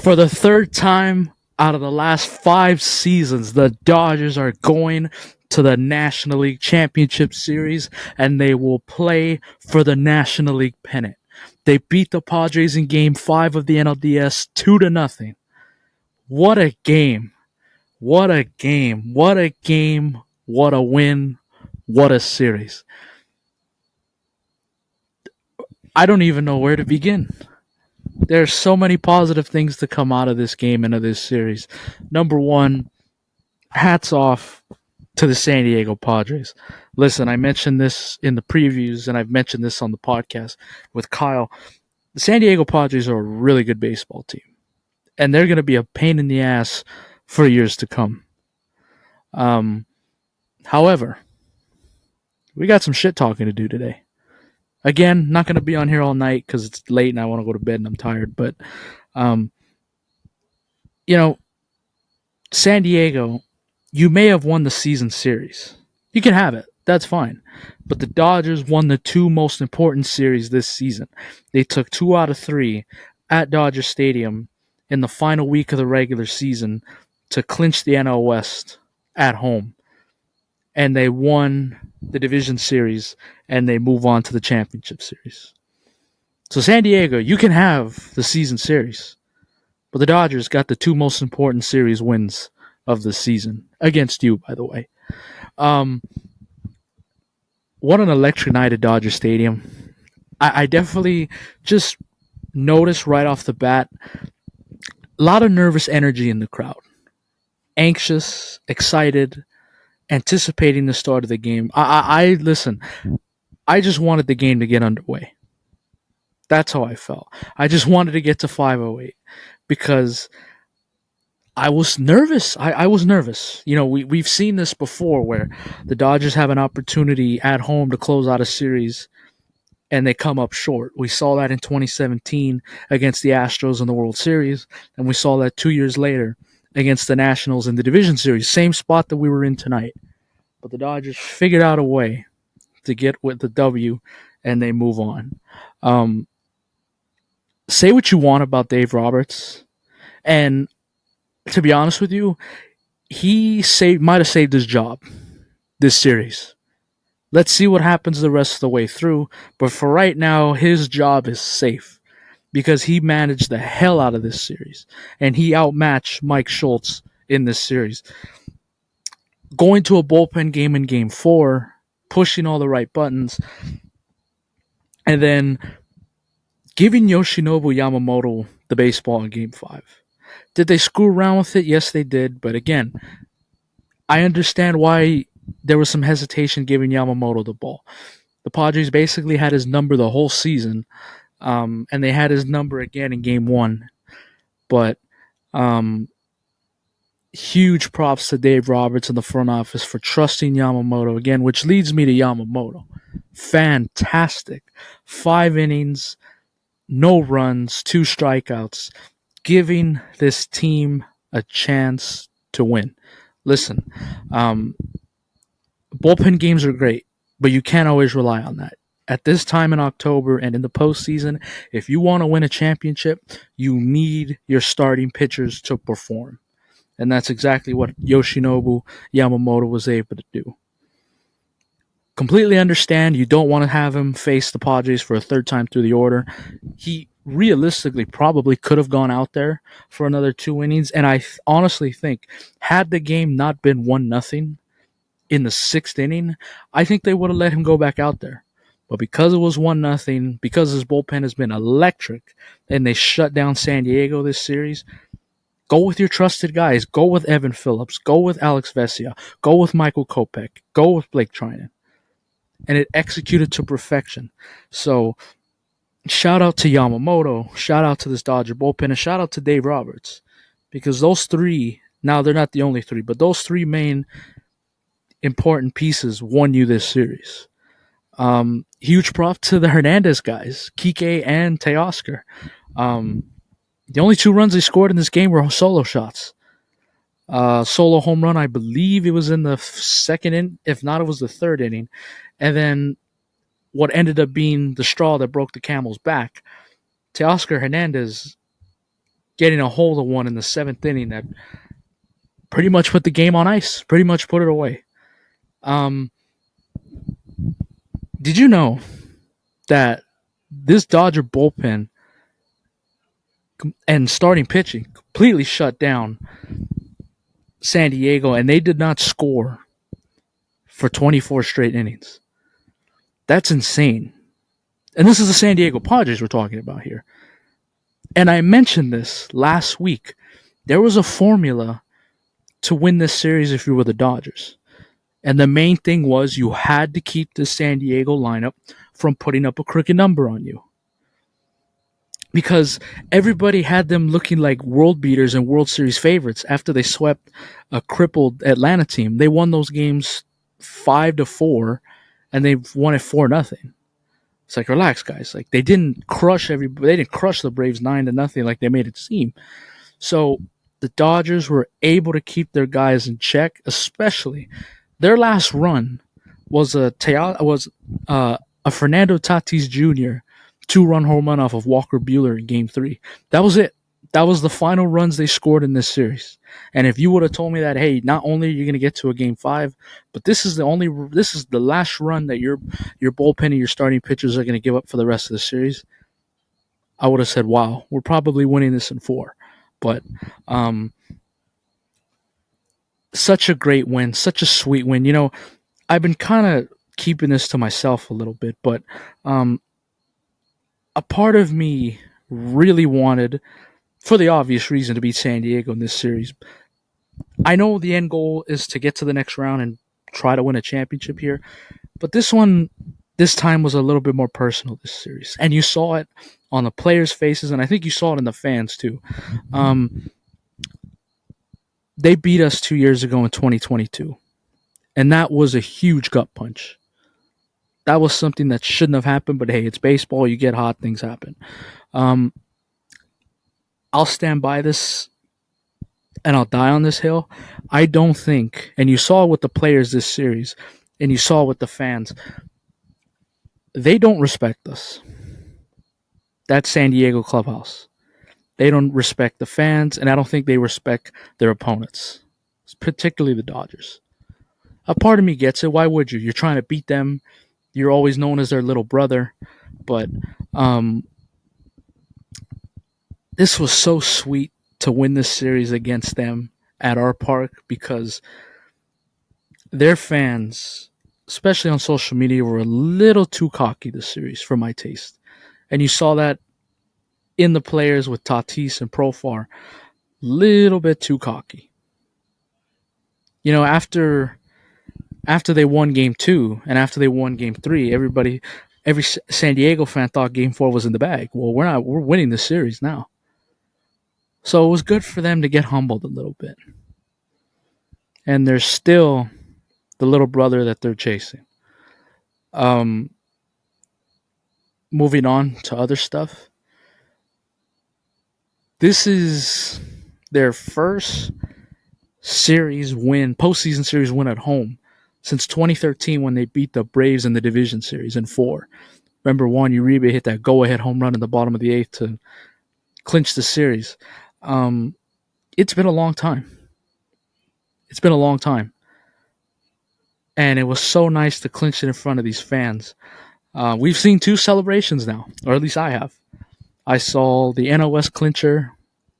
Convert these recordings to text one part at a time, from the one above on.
For the third time out of the last 5 seasons, the Dodgers are going to the National League Championship Series, and they will play for the National League pennant. They beat the Padres in Game 5 of the NLDS 2-0. What a game. What a game. What a game. What a win. What a series. I don't even know where to begin. There's so many positive things to come out of this game and of this series. Number one, hats off to the San Diego Padres. Listen, I mentioned this in the previews, and I've mentioned this on the podcast with Kyle. The San Diego Padres are a really good baseball team, and they're going to be a pain in the ass for years to come. However, we got some shit talking to do today. Again, not going to be on here all night because it's late and I want to go to bed and I'm tired. But, San Diego, you may have won the season series. You can have it. That's fine. But the Dodgers won the two most important series this season. They took 2 out of 3 at Dodger Stadium in the final week of the regular season to clinch the NL West at home. And they won the division series, and they move on to the championship series. So San Diego, you can have the season series, but the Dodgers got the 2 most important series wins of the season against you, by the way. What an electric night at Dodger Stadium. I definitely just noticed right off the bat a lot of nervous energy in the crowd. Anxious, excited, anticipating the start of the game. I listen, I just wanted the game to get underway. That's how I felt. I just wanted to get to 5:08 because I was nervous. I was nervous. We've seen this before where the Dodgers have an opportunity at home to close out a series and they come up short. We saw that in 2017 against the Astros in the World Series, and we saw that 2 years later against the Nationals in the division series. Same spot that we were in tonight. But the Dodgers figured out a way to get with the W, and they move on. Say what you want about Dave Roberts, and to be honest with you, he might have saved his job this series. Let's see what happens the rest of the way through, but for right now, his job is safe because he managed the hell out of this series, and he outmatched Mike Schultz in this series. Going to a bullpen game in Game 4, pushing all the right buttons, and then giving Yoshinobu Yamamoto the baseball in Game 5. Did they screw around with it? Yes, they did. But again, I understand why there was some hesitation giving Yamamoto the ball. The Padres basically had his number the whole season, and they had his number again in Game 1. But huge props to Dave Roberts in the front office for trusting Yamamoto again, which leads me to Yamamoto. Fantastic. 5 innings, no runs, 2 strikeouts, giving this team a chance to win. Listen, bullpen games are great, but you can't always rely on that. At this time in October and in the postseason, if you want to win a championship, you need your starting pitchers to perform. And that's exactly what Yoshinobu Yamamoto was able to do. Completely understand you don't want to have him face the Padres for a third time through the order. He realistically probably could have gone out there for another 2 innings, and I honestly think had the game not been 1-0 in the 6th inning, I think they would have let him go back out there. But because it was 1-0, because his bullpen has been electric, and they shut down San Diego this series, go with your trusted guys. Go with Evan Phillips. Go with Alex Vesia. Go with Michael Kopech. Go with Blake Trinan. And it executed to perfection. So, shout out to Yamamoto. Shout out to this Dodger bullpen. And shout out to Dave Roberts. Because those 3, now they're not the only 3, but those 3 main important pieces won you this series. Huge prop to the Hernandez guys, Kike and Teoscar. The only 2 runs they scored in this game were solo shots. Solo home run, I believe it was in the 2nd inning. If not, it was the 3rd inning. And then what ended up being the straw that broke the camel's back, Teoscar Hernandez getting a hold of one in the seventh inning that pretty much put the game on ice, pretty much put it away. Um, did you know that this Dodger bullpen and starting pitching completely shut down San Diego, and they did not score for 24 straight innings? That's insane. And this is the San Diego Padres we're talking about here. And I mentioned this last week. There was a formula to win this series if you were the Dodgers. And the main thing was you had to keep the San Diego lineup from putting up a crooked number on you. Because everybody had them looking like world beaters and World Series favorites after they swept a crippled Atlanta team. They won those games 5-4, and they won it 4-0. It's like, relax, guys. Like, they didn't crush everybody. They didn't crush the Braves 9-0 like they made it seem. So the Dodgers were able to keep their guys in check, especially their last run was a Fernando Tatis Jr. 2-run home run off of Walker Buehler in Game 3. That was it. That was the final runs they scored in this series. And if you would have told me that, hey, not only are you going to get to a Game 5, but this is the last run that your bullpen and your starting pitchers are going to give up for the rest of the series, I would have said, wow, we're probably winning this in 4. But such a great win, such a sweet win. You know, I've been kind of keeping this to myself a little bit, but a part of me really wanted, for the obvious reason, to beat San Diego in this series. I know the end goal is to get to the next round and try to win a championship here, but this time was a little bit more personal, this series. And you saw it on the players' faces, and I think you saw it in the fans too. They beat us 2 years ago in 2022, and that was a huge gut punch. That was something that shouldn't have happened, but hey, it's baseball. You get hot, things happen. I'll stand by this, and I'll die on this hill. I don't think, and you saw it with the players this series, and you saw it with the fans, they don't respect us. That's San Diego clubhouse. They don't respect the fans, and I don't think they respect their opponents, particularly the Dodgers. A part of me gets it. Why would you? You're trying to beat them. You're always known as their little brother. But this was so sweet to win this series against them at our park, because their fans, especially on social media, were a little too cocky this series for my taste. And you saw that in the players with Tatis and Profar, little bit too cocky. You know, after they won Game 2 and after they won Game 3, every San Diego fan thought Game 4 was in the bag. Well, we're winning this series now. So it was good for them to get humbled a little bit. And there's still the little brother that they're chasing. Moving on to other stuff. This is their first postseason series win at home since 2013, when they beat the Braves in the division series in 4. Remember, Juan Uribe hit that go-ahead home run in the bottom of the 8th to clinch the series. It's been a long time. It's been a long time. And it was so nice to clinch it in front of these fans. We've seen 2 celebrations now, or at least I have. I saw the NLS clincher,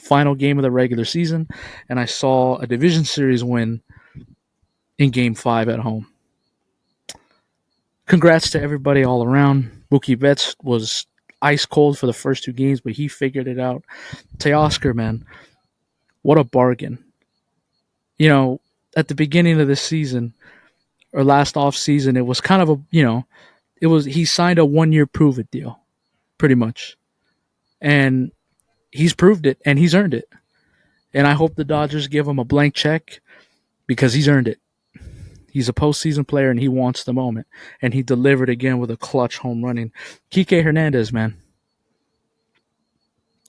final game of the regular season, and I saw a division series win in Game 5 at home. Congrats to everybody all around. Mookie Betts was ice cold for the first 2 games, but he figured it out. Teoscar, man, what a bargain. You know, at the beginning of this season, or last off season, it was kind of he signed a 1-year prove it deal, pretty much. And he's proved it, and he's earned it. And I hope the Dodgers give him a blank check, because he's earned it. He's a postseason player, and he wants the moment. And he delivered again with a clutch home running. Kike Hernandez, man.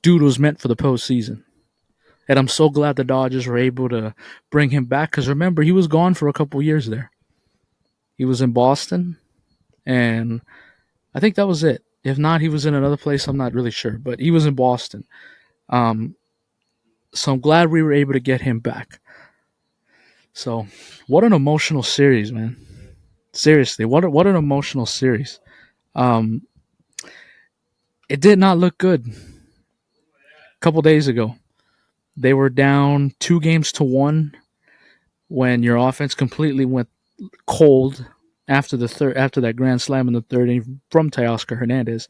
Dude was meant for the postseason. And I'm so glad the Dodgers were able to bring him back, because remember, he was gone for a couple years there. He was in Boston, and I think that was it. If not, he was in another place. I'm not really sure, but he was in Boston. So I'm glad we were able to get him back. So, what an emotional series, man. Seriously, what an emotional series. Um, it did not look good. A couple days ago, they were down 2 games to 1 when your offense completely went cold after the third, after that grand slam in the third inning from Teoscar Hernandez,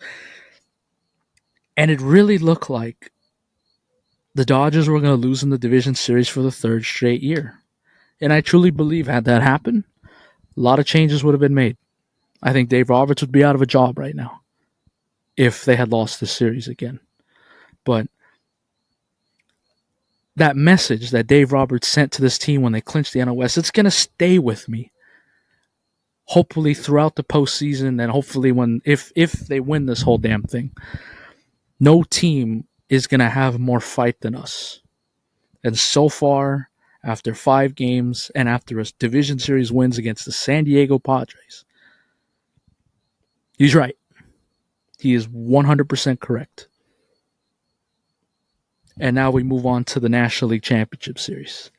and it really looked like the Dodgers were going to lose in the division series for the third straight year. And I truly believe had that happened, a lot of changes would have been made. I think Dave Roberts would be out of a job right now if they had lost this series again. But that message that Dave Roberts sent to this team when they clinched the NLS, it's going to stay with me. Hopefully throughout the postseason, and hopefully when if they win this whole damn thing, no team is going to have more fight than us. And so far, after 5 games and after a division series wins against the San Diego Padres, he's right. He is 100% correct. And now we move on to the National League Championship Series.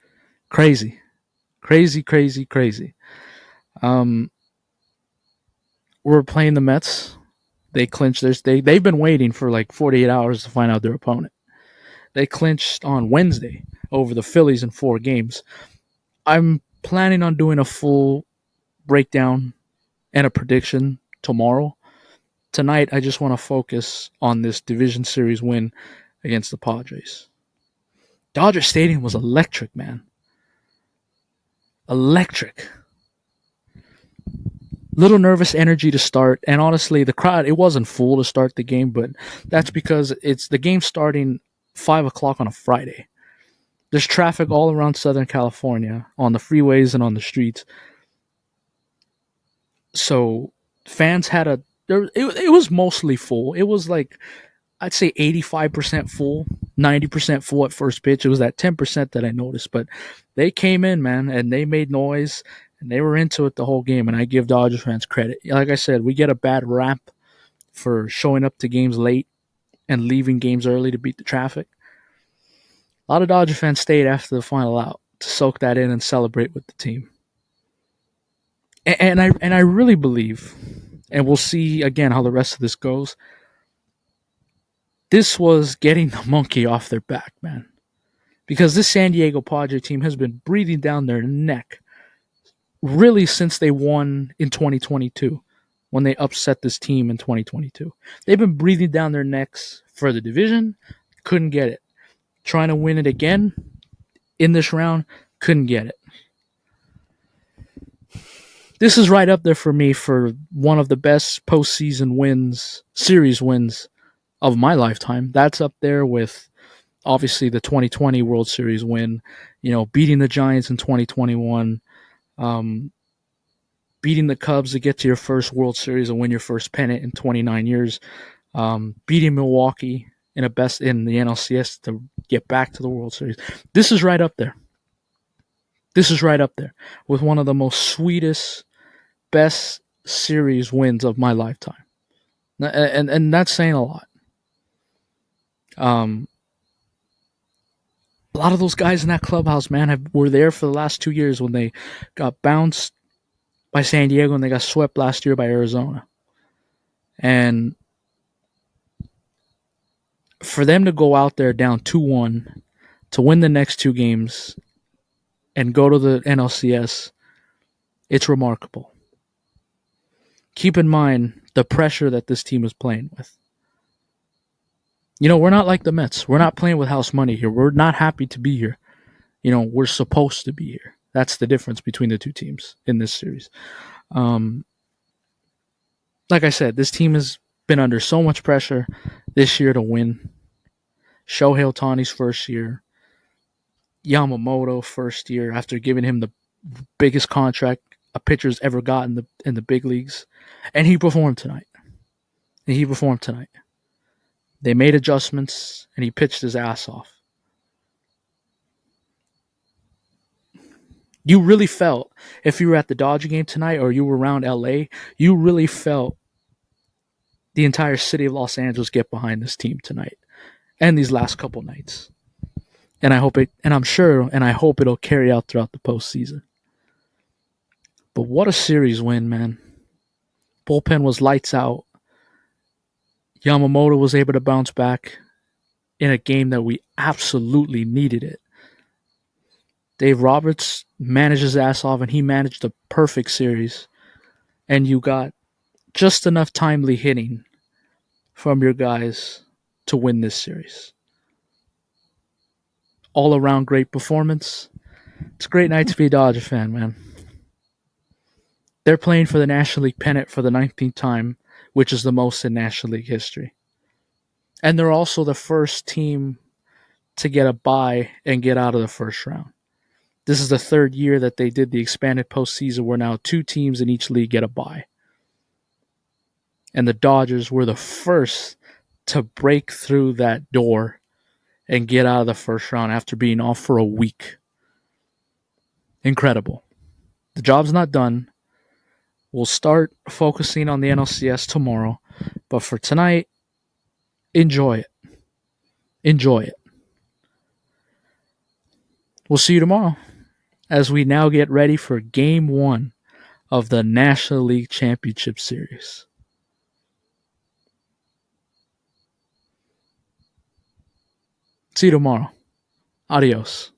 Crazy. Crazy, crazy, crazy. We're playing the Mets. They clinched theirs. They've been waiting for like 48 hours to find out their opponent. They clinched on Wednesday over the Phillies in 4 games. I'm planning on doing a full breakdown and a prediction tomorrow. Tonight, I just want to focus on this division series win against the Padres. Dodger Stadium was electric, man. Electric. Little nervous energy to start, and honestly, the crowd, it wasn't full to start the game, but that's because it's the game starting 5 o'clock on a Friday. There's traffic all around Southern California on the freeways and on the streets. So fans had it was mostly full. It was like, I'd say 85% full, 90% full at first pitch. It was that 10% that I noticed, but they came in, man, and they made noise and they were into it the whole game. And I give Dodgers fans credit. Like I said, we get a bad rap for showing up to games late and leaving games early to beat the traffic. A lot of Dodger fans stayed after the final out to soak that in and celebrate with the team. And I really believe, and we'll see again how the rest of this goes, this was getting the monkey off their back, man. Because this San Diego Padre team has been breathing down their neck really since they won in 2022, when they upset this team in 2022. They've been breathing down their necks for the division, couldn't get it. Trying to win it again in this round, couldn't get it. This is right up there for me for one of the best postseason wins, series wins of my lifetime. That's up there with obviously the 2020 World Series win, beating the Giants in 2021, beating the Cubs to get to your first World Series and win your first pennant in 29 years, beating Milwaukee in the NLCS to get back to the World Series. This is right up there. This is right up there with one of the most sweetest, best series wins of my lifetime. And that's saying a lot. A lot of those guys in that clubhouse, man, were there for the last 2 years when they got bounced by San Diego and they got swept last year by Arizona. And for them to go out there down 2-1 to win the next 2 games and go to the NLCS, it's remarkable. Keep in mind the pressure that this team is playing with. We're not like the Mets. We're not playing with house money here. We're not happy to be here. We're supposed to be here. That's the difference between the two teams in this series. Like I said, this team has been under so much pressure this year to win. Shohei Ohtani's first year. Yamamoto first year after giving him the biggest contract a pitcher's ever gotten in the big leagues. And he performed tonight. They made adjustments, and he pitched his ass off. You really felt, if you were at the Dodger game tonight or you were around LA, you really felt the entire city of Los Angeles get behind this team tonight and these last couple nights. And I hope it'll carry out throughout the postseason. But what a series win, man. Bullpen was lights out. Yamamoto was able to bounce back in a game that we absolutely needed it. Dave Roberts managed his ass off, and he managed a perfect series. And you got just enough timely hitting from your guys to win this series. All around great performance. It's a great night to be a Dodger fan, man. They're playing for the National League pennant for the 19th time, which is the most in National League history. And they're also the first team to get a bye and get out of the first round. This is the third year that they did the expanded postseason where now 2 teams in each league get a bye. And the Dodgers were the first to break through that door and get out of the first round after being off for a week. Incredible. The job's not done. We'll start focusing on the NLCS tomorrow. But for tonight, enjoy it. Enjoy it. We'll see you tomorrow as we now get ready for Game 1 of the National League Championship Series. See you tomorrow. Adios.